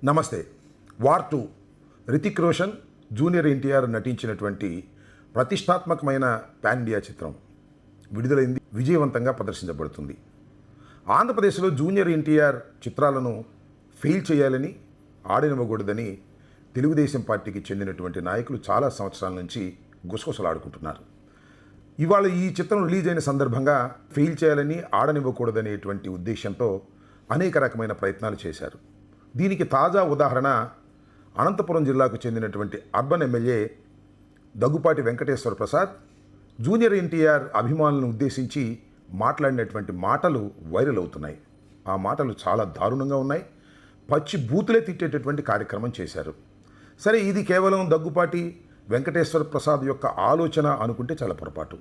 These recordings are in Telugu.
నమస్తే. వార్ 2 రితిక్ రోషన్, జూనియర్ ఎన్టీఆర్ నటించినటువంటి ప్రతిష్టాత్మకమైన పాన్ ఇండియా చిత్రం విడుదలైంది, విజయవంతంగా ప్రదర్శించబడుతుంది. ఆంధ్రప్రదేశ్లో జూనియర్ ఎన్టీఆర్ చిత్రాలను ఫెయిల్ చేయాలని, ఆడనివ్వకూడదని తెలుగుదేశం పార్టీకి చెందినటువంటి నాయకులు చాలా సంవత్సరాల నుంచి గుసగుసలాడుకుంటున్నారు. ఇవాళ ఈ చిత్రం రిలీజ్ అయిన సందర్భంగా ఫెయిల్ చేయాలని, ఆడనివ్వకూడదనేటువంటి ఉద్దేశంతో అనేక రకమైన ప్రయత్నాలు చేశారు. దీనికి తాజా ఉదాహరణ అనంతపురం జిల్లాకు చెందినటువంటి urban MLA Daggubati Venkateswara Prasad junior NTR అభిమానులను ఉద్దేశించి మాట్లాడినటువంటి మాటలు వైరల్ అవుతున్నాయి. ఆ మాటలు చాలా దారుణంగా ఉన్నాయి. పచ్చి బూతులే తిట్టేటటువంటి కార్యక్రమం చేశారు. సరే, ఇది కేవలం దగ్గుపాటి వెంకటేశ్వర ప్రసాద్ యొక్క ఆలోచన అనుకుంటే చాలా పొరపాటు.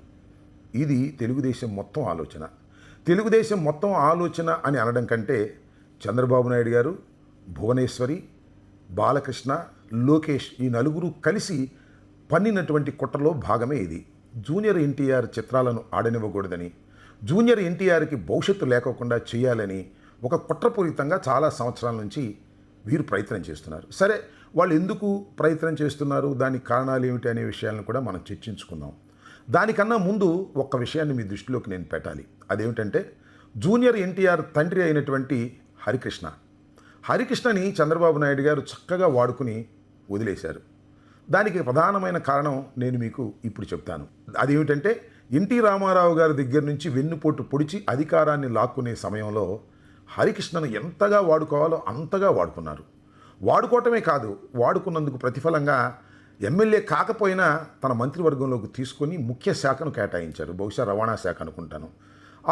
ఇది తెలుగుదేశం మొత్తం ఆలోచన. తెలుగుదేశం మొత్తం ఆలోచన అని అనడం కంటే చంద్రబాబు నాయుడు గారు, భువనేశ్వరి, బాలకృష్ణ, లోకేష్ ఈ నలుగురు కలిసి పన్నినటువంటి కుట్రలో భాగమే ఇది. జూనియర్ ఎన్టీఆర్ చిత్రాలను ఆడనివ్వకూడదని, జూనియర్ ఎన్టీఆర్కి భవిష్యత్తు లేకోకుండా చేయాలని ఒక కుట్రపూరితంగా చాలా సంవత్సరాల నుంచి వీరు ప్రయత్నం చేస్తున్నారు. సరే, వాళ్ళు ఎందుకు ప్రయత్నం చేస్తున్నారు, దానికి కారణాలు ఏమిటి అనే విషయాలను కూడా మనం చర్చించుకుందాం. దానికన్నా ముందు ఒక్క విషయాన్ని మీ దృష్టిలోకి నేను పెట్టాలి. అదేమిటంటే, జూనియర్ ఎన్టీఆర్ తండ్రి అయినటువంటి హరికృష్ణని చంద్రబాబు నాయుడు గారు చక్కగా వాడుకుని వదిలేశారు. దానికి ప్రధానమైన కారణం నేను మీకు ఇప్పుడు చెప్తాను. అదేమిటంటే, ఎన్టీ రామారావు గారి దగ్గర నుంచి వెన్నుపోటు పొడిచి అధికారాన్ని లాక్కునే సమయంలో హరికృష్ణను ఎంతగా వాడుకోవాలో అంతగా వాడుకున్నారు. వాడుకోవటమే కాదు, వాడుకున్నందుకు ప్రతిఫలంగా ఎమ్మెల్యే కాకపోయినా తన మంత్రివర్గంలోకి తీసుకొని ముఖ్య శాఖను కేటాయించారు. బహుశా రవాణా శాఖ అనుకుంటాను.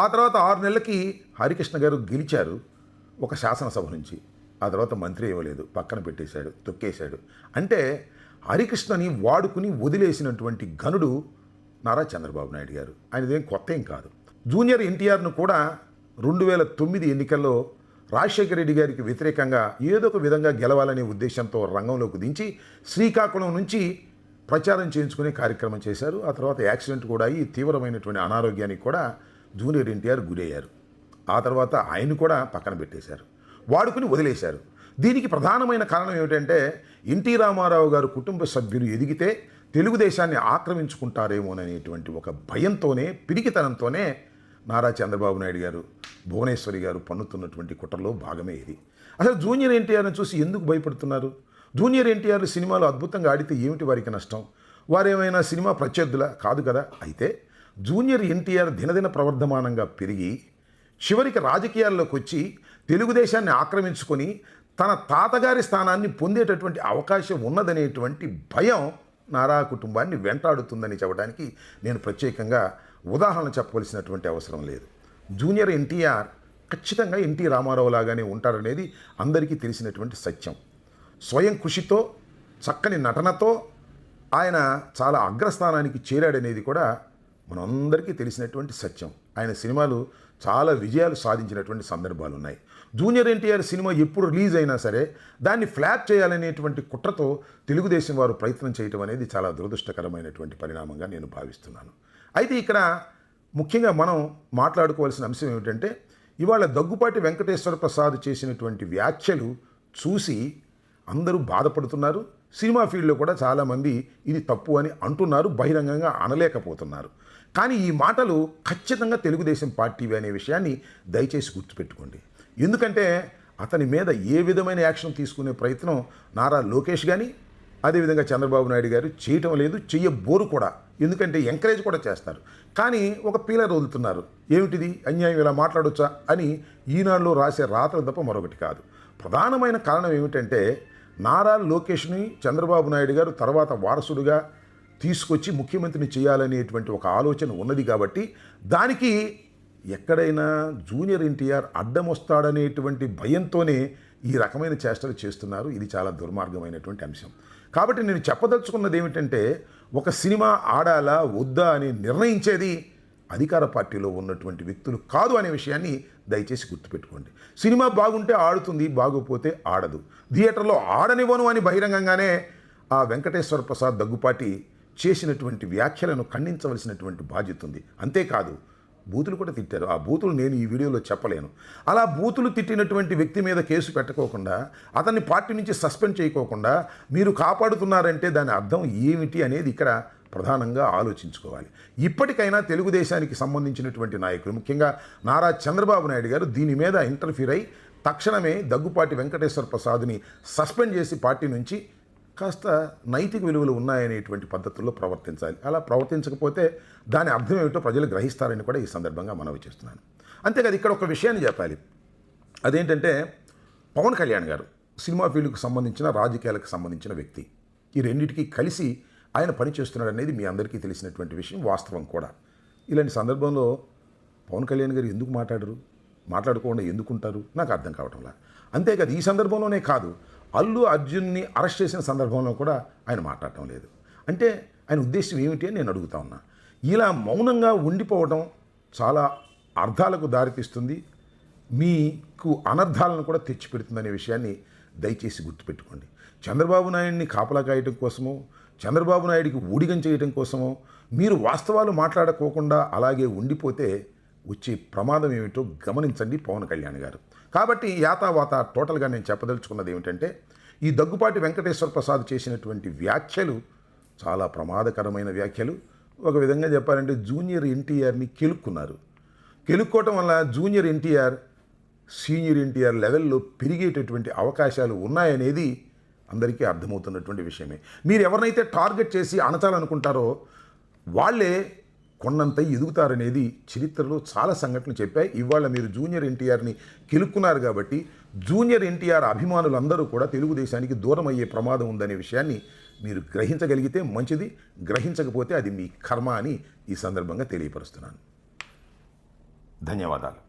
ఆ తర్వాత 6 నెలలకి హరికృష్ణ గారు గెలిచారు ఒక శాసనసభ నుంచి. ఆ తర్వాత మంత్రి ఇవ్వలేదు, పక్కన పెట్టేశాడు, తొక్కేశాడు. అంటే హరికృష్ణని వాడుకుని వదిలేసినటువంటి ఘనుడు నారా చంద్రబాబు నాయుడు గారు. ఆయనదేం కొత్త ఏం కాదు. జూనియర్ ఎన్టీఆర్ను కూడా 2009 ఎన్నికల్లో రాజశేఖర రెడ్డి గారికి వ్యతిరేకంగా ఏదో ఒక విధంగా గెలవాలనే ఉద్దేశంతో రంగంలోకి దించి శ్రీకాకుళం నుంచి ప్రచారం చేయించుకునే కార్యక్రమం చేశారు. ఆ తర్వాత యాక్సిడెంట్ కూడా అయ్యి తీవ్రమైనటువంటి అనారోగ్యానికి కూడా జూనియర్ ఎన్టీఆర్ గురయ్యారు. ఆ తర్వాత ఆయన కూడా పక్కన పెట్టేశారు, వాడుకుని వదిలేశారు. దీనికి ప్రధానమైన కారణం ఏమిటంటే, ఎన్టీ రామారావు గారు కుటుంబ సభ్యులు ఎదిగితే తెలుగుదేశాన్ని ఆక్రమించుకుంటారేమోననేటువంటి ఒక భయంతోనే, పిరికితనంతోనే నారా చంద్రబాబు నాయుడు గారు, భువనేశ్వరి గారు పన్నుతున్నటువంటి కుట్రలో భాగమే ఇది. అసలు జూనియర్ ఎన్టీఆర్ని చూసి ఎందుకు భయపడుతున్నారు? జూనియర్ ఎన్టీఆర్ సినిమాలు అద్భుతంగా ఆడితే ఏమిటి వారికి నష్టం? వారేమైనా సినిమా ప్రత్యర్థులా? కాదు కదా. అయితే జూనియర్ ఎన్టీఆర్ దినదిన ప్రవర్ధమానంగా పెరిగి చివరికి రాజకీయాల్లోకి వచ్చి తెలుగుదేశాన్ని ఆక్రమించుకొని తన తాతగారి స్థానాన్ని పొందేటటువంటి అవకాశం ఉన్నదనేటువంటి భయం నారా కుటుంబాన్ని వెంటాడుతుందని చెప్పడానికి నేను ప్రత్యేకంగా ఉదాహరణ చెప్పవలసినటువంటి అవసరం లేదు. జూనియర్ ఎన్టీఆర్ ఖచ్చితంగా ఎన్టీ రామారావు లాగానే ఉంటారనేది అందరికీ తెలిసినటువంటి సత్యం. స్వయం కృషితో, చక్కని నటనతో ఆయన చాలా అగ్రస్థానానికి చేరాడనేది కూడా మనందరికీ తెలిసినటువంటి సత్యం. ఆయన సినిమాలు చాలా విజయాలు సాధించినటువంటి సందర్భాలు ఉన్నాయి. జూనియర్ ఎన్టీఆర్ సినిమా ఎప్పుడు రిలీజ్ అయినా సరే దాన్ని ఫ్లాప్ చేయాలనేటువంటి కుట్రతో తెలుగుదేశం వారు ప్రయత్నం చేయటం అనేది చాలా దురదృష్టకరమైనటువంటి పరిణామంగా నేను భావిస్తున్నాను. అయితే ఇక్కడ ముఖ్యంగా మనం మాట్లాడుకోవాల్సిన అంశం ఏమిటంటే, ఇవాళ దగ్గుపాటి వెంకటేశ్వర ప్రసాద్ చేసినటువంటి వ్యాఖ్యలు చూసి అందరూ బాధపడుతున్నారు. సినిమా ఫీల్డ్లో కూడా చాలామంది ఇది తప్పు అని అంటున్నారు, బహిరంగంగా అనలేకపోతున్నారు. కానీ ఈ మాటలు ఖచ్చితంగా తెలుగుదేశం పార్టీవి అనే విషయాన్ని దయచేసి గుర్తుపెట్టుకోండి. ఎందుకంటే అతని మీద ఏ విధమైన యాక్షన్ తీసుకునే ప్రయత్నం నారా లోకేష్ కానీ, అదేవిధంగా చంద్రబాబు నాయుడు గారు చేయటం లేదు, చెయ్యబోరు కూడా. ఎందుకంటే ఎంకరేజ్ కూడా చేస్తారు. కానీ ఒక పీలర్ వదులుతున్నారు. ఏమిటిది, అన్యాయం, ఇలా మాట్లాడొచ్చా అని ఈనాడులో రాసే రాతలు తప్ప మరొకటి కాదు. ప్రధానమైన కారణం ఏమిటంటే, నారా లోకేష్ని చంద్రబాబు నాయుడు గారు తర్వాత వారసుడుగా తీసుకొచ్చి ముఖ్యమంత్రిని చేయాలనేటువంటి ఒక ఆలోచన ఉన్నది కాబట్టి దానికి ఎక్కడైనా జూనియర్ ఎన్టీఆర్ అడ్డం వస్తాడనేటువంటి భయంతోనే ఈ రకమైన చేష్టలు చేస్తున్నారు. ఇది చాలా దుర్మార్గమైనటువంటి అంశం. కాబట్టి నేను చెప్పదలుచుకున్నది ఏమిటంటే, ఒక సినిమా ఆడాలా వద్దా అని నిర్ణయించేది అధికార పార్టీలో ఉన్నటువంటి వ్యక్తులు కాదు అనే విషయాన్ని దయచేసి గుర్తుపెట్టుకోండి. సినిమా బాగుంటే ఆడుతుంది, బాగోపోతే ఆడదు. థియేటర్లో ఆడనివ్వను అని బహిరంగంగానే ఆ వెంకటేశ్వర ప్రసాద్ దగ్గుపాటి చేసినటువంటి వ్యాఖ్యలను ఖండించవలసినటువంటి బాధ్యత ఉంది. అంతేకాదు, బూతులు కూడా తిట్టారు. ఆ బూతులు నేను ఈ వీడియోలో చెప్పలేను. అలా బూతులు తిట్టినటువంటి వ్యక్తి మీద కేసు పెట్టుకోకుండా, అతన్ని పార్టీ నుంచి సస్పెండ్ చేయకోకుండా మీరు కాపాడుతున్నారంటే దాని అర్థం ఏమిటి అనేది ఇక్కడ ప్రధానంగా ఆలోచించుకోవాలి. ఇప్పటికైనా తెలుగుదేశానికి సంబంధించినటువంటి నాయకులు, ముఖ్యంగా నారా చంద్రబాబు నాయుడు గారు దీని మీద ఇంటర్ఫీర్ అయి తక్షణమే దగ్గుపాటి వెంకటేశ్వర ప్రసాద్ని సస్పెండ్ చేసి పార్టీ నుంచి కాస్త నైతిక విలువలు ఉన్నాయనేటువంటి పద్ధతుల్లో ప్రవర్తించాలి. అలా ప్రవర్తించకపోతే దాని అర్థం ఏమిటో ప్రజలు గ్రహిస్తారని కూడా ఈ సందర్భంగా మనవి చేస్తున్నాను. అంతేకాదు ఇక్కడ ఒక విషయాన్ని చెప్పాలి. అదేంటంటే పవన్ కళ్యాణ్ గారు సినిమా ఫీల్డ్కు సంబంధించిన, రాజకీయాలకు సంబంధించిన వ్యక్తి. ఈ రెండింటికి కలిసి ఆయన పనిచేస్తున్నాడు అనేది మీ అందరికీ తెలిసినటువంటి విషయం, వాస్తవం కూడా. ఇలాంటి సందర్భంలో పవన్ కళ్యాణ్ గారు ఎందుకు మాట్లాడుకోకుండా ఎందుకుంటారు నాకు అర్థం కావటంలా. అంతేకాదు ఈ సందర్భంలోనే కాదు, అల్లు అర్జున్ని అరెస్ట్ చేసిన సందర్భంలో కూడా ఆయన మాట్లాడటం లేదు. అంటే ఆయన ఉద్దేశం ఏమిటి అని నేను అడుగుతా ఉన్నా. ఇలా మౌనంగా ఉండిపోవడం చాలా అర్థాలకు దారితీస్తుంది, మీకు అనర్థాలను కూడా తెచ్చిపెడుతుందనే విషయాన్ని దయచేసి గుర్తుపెట్టుకోండి. చంద్రబాబు నాయుడిని కాపలా కాయటం కోసమో, చంద్రబాబు నాయుడికి ఊడిగం చేయడం కోసమో మీరు వాస్తవాలు మాట్లాడుకోకుండా అలాగే ఉండిపోతే వచ్చే ప్రమాదం ఏమిటో గమనించండి పవన్ కళ్యాణ్ గారు. కాబట్టి యాతావాత టోటల్గా నేను చెప్పదలుచుకున్నది ఏమిటంటే, ఈ దగ్గుపాటి వెంకటేశ్వర ప్రసాద్ చేసినటువంటి వ్యాఖ్యలు చాలా ప్రమాదకరమైన వ్యాఖ్యలు. ఒక విధంగా చెప్పాలంటే జూనియర్ ఎన్టీఆర్ని కెలుక్కోవటం వల్ల జూనియర్ ఎన్టీఆర్ సీనియర్ ఎన్టీఆర్ లెవెల్లో పెరిగేటటువంటి అవకాశాలు ఉన్నాయనేది అందరికీ అర్థమవుతున్నటువంటి విషయమే. మీరు ఎవరినైతే టార్గెట్ చేసి అణచాలనుకుంటారో వాళ్ళే కొన్నంత ఎదుగుతారనేది చరిత్రలో చాలా సంఘటనలు చెప్పాయి. ఇవాళ మీరు జూనియర్ ఎన్టీఆర్ని కెలుక్కున్నారు కాబట్టి జూనియర్ ఎన్టీఆర్ అభిమానులందరూ కూడా తెలుగుదేశానికి దూరం అయ్యే ప్రమాదం ఉందనే విషయాన్ని మీరు గ్రహించగలిగితే మంచిది, గ్రహించకపోతే అది మీ కర్మ అని ఈ సందర్భంగా తెలియపరుస్తున్నాను. ధన్యవాదాలు.